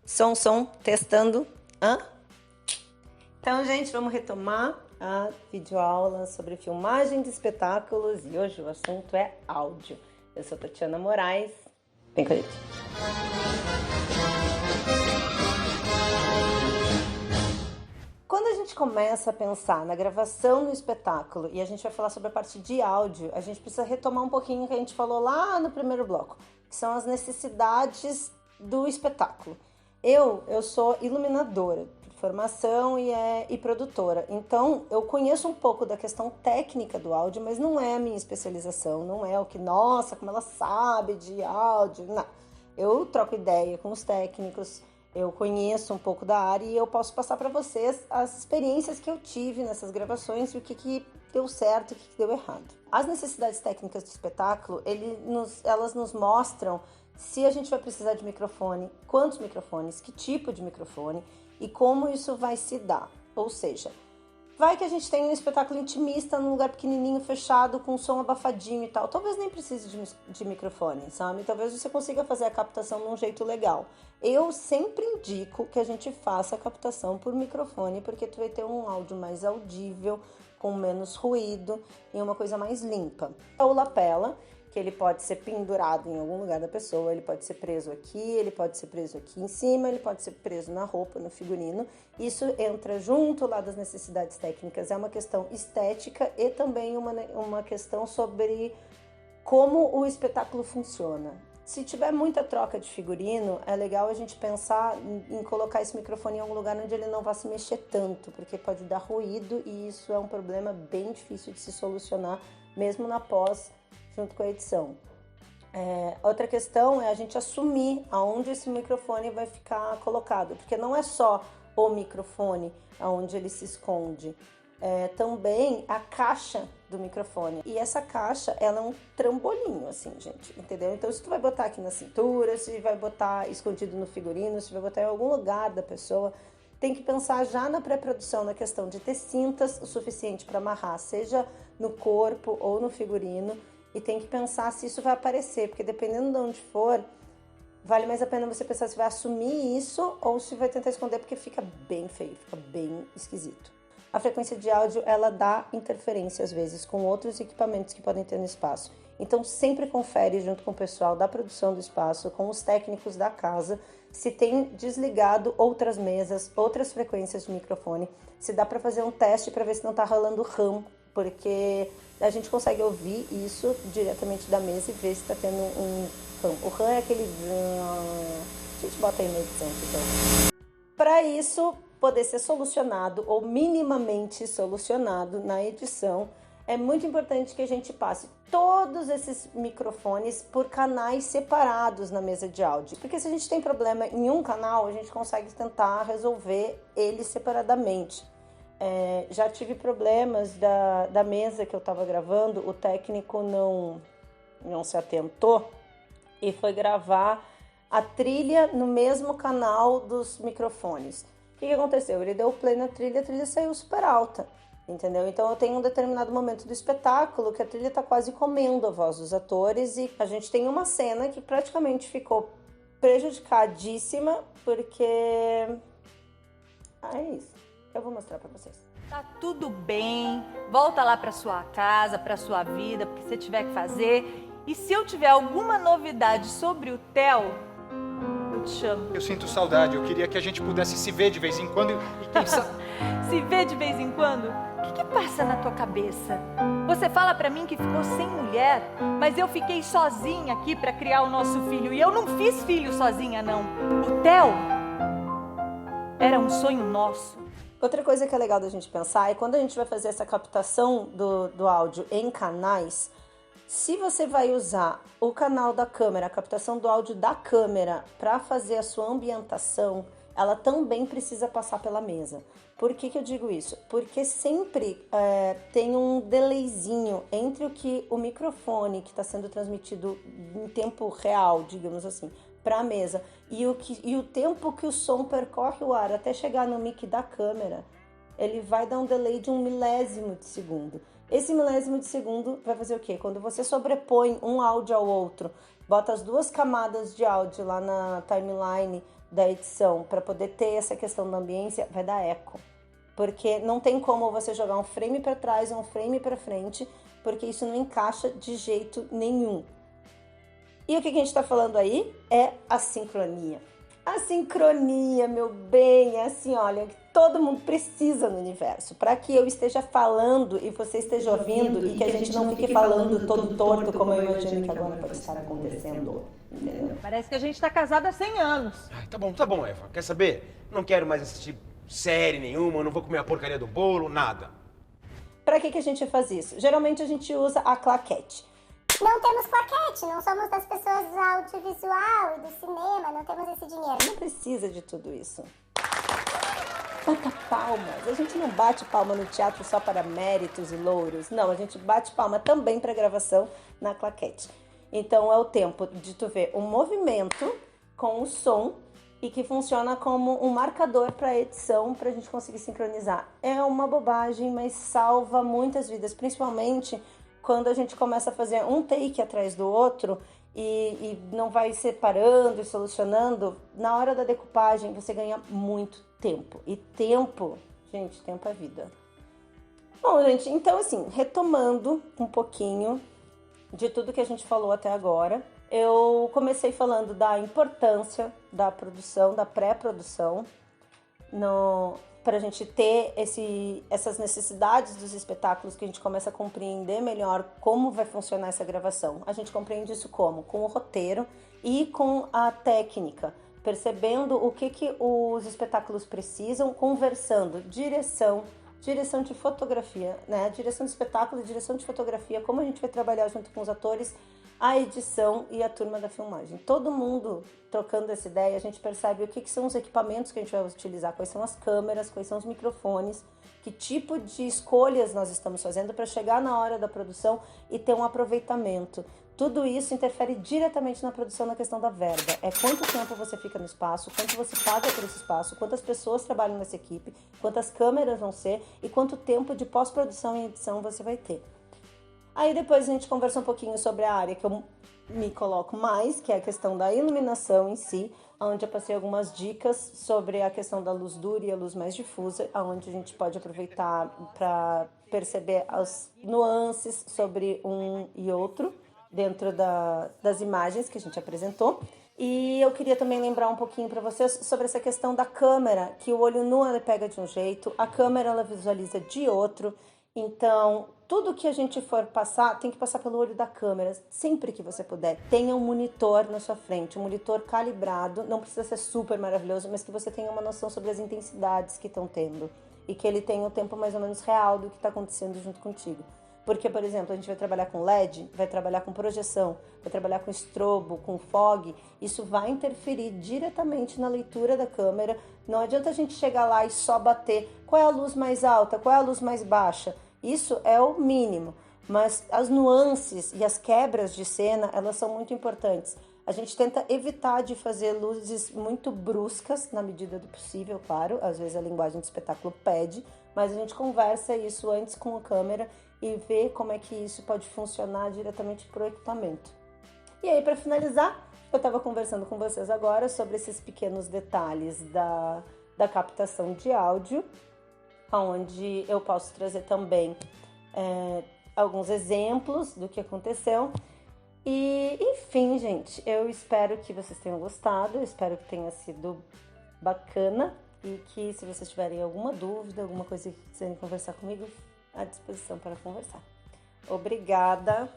Som, testando. Hã? Então, gente, vamos retomar a videoaula sobre filmagem de espetáculos e hoje o assunto é áudio. Eu sou Tatiana Moraes. Vem com a gente. Quando a gente começa a pensar na gravação do espetáculo e a gente vai falar sobre a parte de áudio, a gente precisa retomar um pouquinho o que a gente falou lá no primeiro bloco, que são as necessidades do espetáculo. Eu sou iluminadora de formação e produtora, então eu conheço um pouco da questão técnica do áudio, mas não é a minha especialização, não é o que, nossa, como ela sabe de áudio, não. Eu troco ideia com os técnicos, eu conheço um pouco da área e eu posso passar para vocês as experiências que eu tive nessas gravações e o que deu certo e o que deu errado. As necessidades técnicas do espetáculo, elas nos mostram se a gente vai precisar de microfone, quantos microfones, que tipo de microfone e como isso vai se dar. Ou seja, vai que a gente tem um espetáculo intimista num lugar pequenininho, fechado, com som abafadinho e tal. Talvez nem precise de microfone, sabe? Talvez você consiga fazer a captação de um jeito legal. Eu sempre indico que a gente faça a captação por microfone, porque tu vai ter um áudio mais audível, com menos ruído e uma coisa mais limpa. O lapela, que ele pode ser pendurado em algum lugar da pessoa, ele pode ser preso aqui, ele pode ser preso aqui em cima, ele pode ser preso na roupa, no figurino. Isso entra junto lá das necessidades técnicas, é uma questão estética e também uma questão sobre como o espetáculo funciona. Se tiver muita troca de figurino, é legal a gente pensar em colocar esse microfone em algum lugar onde ele não vá se mexer tanto, porque pode dar ruído e isso é um problema bem difícil de se solucionar, mesmo na pós, junto com a edição. Outra questão é a gente assumir aonde esse microfone vai ficar colocado, porque não é só o microfone aonde ele se esconde, também a caixa do microfone. E essa caixa, ela é um trambolinho, assim, gente, entendeu? Então, se tu vai botar aqui na cintura, se vai botar escondido no figurino, se vai botar em algum lugar da pessoa, tem que pensar já na pré-produção, na questão de ter cintas o suficiente para amarrar, seja no corpo ou no figurino, e tem que pensar se isso vai aparecer, porque dependendo de onde for, vale mais a pena você pensar se vai assumir isso ou se vai tentar esconder, porque fica bem feio, fica bem esquisito. A frequência de áudio, ela dá interferência às vezes com outros equipamentos que podem ter no espaço. Então sempre confere junto com o pessoal da produção do espaço, com os técnicos da casa, se tem desligado outras mesas, outras frequências de microfone, se dá para fazer um teste para ver se não está rolando RAM, porque a gente consegue ouvir isso diretamente da mesa e ver se está tendo um RAM. O RAM é aquele... A gente bota aí na edição. Então. Para isso poder ser solucionado ou minimamente solucionado na edição, é muito importante que a gente passe todos esses microfones por canais separados na mesa de áudio. Porque se a gente tem problema em um canal, a gente consegue tentar resolver ele separadamente. Já tive problemas da mesa que eu estava gravando, o técnico não se atentou e foi gravar a trilha no mesmo canal dos microfones. O que aconteceu? Ele deu play na trilha, a trilha saiu super alta, entendeu? Então eu tenho um determinado momento do espetáculo que a trilha está quase comendo a voz dos atores e a gente tem uma cena que praticamente ficou prejudicadíssima porque... é isso. Eu vou mostrar pra vocês. Tá tudo bem, volta lá pra sua casa, pra sua vida, porque você tiver que fazer. E se eu tiver alguma novidade sobre o Theo, eu te chamo. Eu sinto saudade, eu queria que a gente pudesse se ver de vez em quando e quem sabe... Se ver de vez em quando? O que passa na tua cabeça? Você fala pra mim que ficou sem mulher, mas eu fiquei sozinha aqui pra criar o nosso filho. E eu não fiz filho sozinha, não. O Theo era um sonho nosso. Outra coisa que é legal da gente pensar é quando a gente vai fazer essa captação do áudio em canais, se você vai usar o canal da câmera, a captação do áudio da câmera para fazer a sua ambientação, ela também precisa passar pela mesa. Por que eu digo isso? Porque sempre tem um delayzinho entre o microfone que está sendo transmitido em tempo real, digamos assim, para a mesa e o tempo que o som percorre o ar até chegar no mic da câmera, ele vai dar um delay de 1 milésimo de segundo. Esse milésimo de segundo vai fazer o quê? Quando você sobrepõe um áudio ao outro, bota as duas camadas de áudio lá na timeline da edição para poder ter essa questão da ambiência, vai dar eco. Porque não tem como você jogar um frame para trás e um frame para frente, porque isso não encaixa de jeito nenhum. E o que a gente está falando aí é a sincronia. A sincronia, meu bem, é assim, olha, que todo mundo precisa no universo. Para que eu esteja falando e você esteja ouvindo e que a gente não fique falando todo torto, como eu imagino que agora pode estar acontecendo. Entendeu? Parece que a gente tá casada há 100 anos. Ai, tá bom, Eva. Quer saber? Não quero mais assistir série nenhuma, não vou comer a porcaria do bolo, nada. Para que a gente faz isso? Geralmente a gente usa a claquete. Não temos claquete, não somos das pessoas do audiovisual e do cinema, não temos esse dinheiro. Não precisa de tudo isso. Bata palmas. A gente não bate palma no teatro só para méritos e louros. Não, a gente bate palma também para gravação na claquete. Então é o tempo de tu ver um movimento com o som e que funciona como um marcador para a edição, para a gente conseguir sincronizar. É uma bobagem, mas salva muitas vidas, principalmente quando a gente começa a fazer um take atrás do outro e não vai separando e solucionando. Na hora da decupagem você ganha muito tempo. E tempo, gente, tempo é vida. Bom, gente, então assim, retomando um pouquinho de tudo que a gente falou até agora, eu comecei falando da importância da produção, da pré-produção, para a gente ter essas necessidades dos espetáculos, que a gente começa a compreender melhor como vai funcionar essa gravação. A gente compreende isso como? Com o roteiro e com a técnica, percebendo o que os espetáculos precisam, conversando, direção de fotografia, né? Direção de espetáculo, direção de fotografia, como a gente vai trabalhar junto com os atores, a edição e a turma da filmagem. Todo mundo trocando essa ideia, a gente percebe o que são os equipamentos que a gente vai utilizar, quais são as câmeras, quais são os microfones, que tipo de escolhas nós estamos fazendo para chegar na hora da produção e ter um aproveitamento. Tudo isso interfere diretamente na produção, na questão da verba. É quanto tempo você fica no espaço, quanto você paga por esse espaço, quantas pessoas trabalham nessa equipe, quantas câmeras vão ser e quanto tempo de pós-produção e edição você vai ter. Aí depois a gente conversa um pouquinho sobre a área que eu me coloco mais, que é a questão da iluminação em si, onde eu passei algumas dicas sobre a questão da luz dura e a luz mais difusa, onde a gente pode aproveitar para perceber as nuances sobre um e outro dentro das imagens que a gente apresentou. E eu queria também lembrar um pouquinho para vocês sobre essa questão da câmera, que o olho nu ela pega de um jeito, a câmera ela visualiza de outro. Então, tudo que a gente for passar, tem que passar pelo olho da câmera, sempre que você puder. Tenha um monitor na sua frente, um monitor calibrado, não precisa ser super maravilhoso, mas que você tenha uma noção sobre as intensidades que estão tendo e que ele tenha o tempo mais ou menos real do que está acontecendo junto contigo. Porque, por exemplo, a gente vai trabalhar com LED, vai trabalhar com projeção, vai trabalhar com estrobo, com fog, isso vai interferir diretamente na leitura da câmera. Não adianta a gente chegar lá e só bater qual é a luz mais alta, qual é a luz mais baixa. Isso é o mínimo, mas as nuances e as quebras de cena, elas são muito importantes. A gente tenta evitar de fazer luzes muito bruscas, na medida do possível, claro. Às vezes a linguagem de espetáculo pede, mas a gente conversa isso antes com a câmera e vê como é que isso pode funcionar diretamente para o equipamento. E aí, para finalizar, eu estava conversando com vocês agora sobre esses pequenos detalhes da captação de áudio, onde eu posso trazer também alguns exemplos do que aconteceu. E, enfim, gente, eu espero que vocês tenham gostado, eu espero que tenha sido bacana e que, se vocês tiverem alguma dúvida, alguma coisa que quiserem conversar comigo, à disposição para conversar. Obrigada.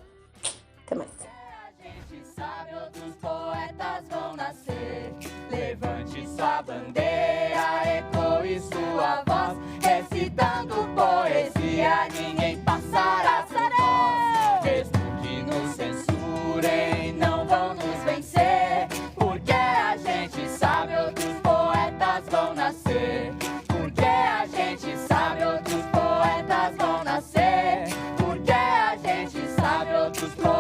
Até mais. A gente sabe, outros poetas vão nascer. Levante sua bandeira, ecoe sua voz, recitando poesia, ninguém passará por nós. Mesmo que nos censurem, não vão nos vencer, porque a gente sabe, outros poetas vão nascer. Porque a gente sabe, outros poetas vão nascer. Porque a gente sabe, outros poetas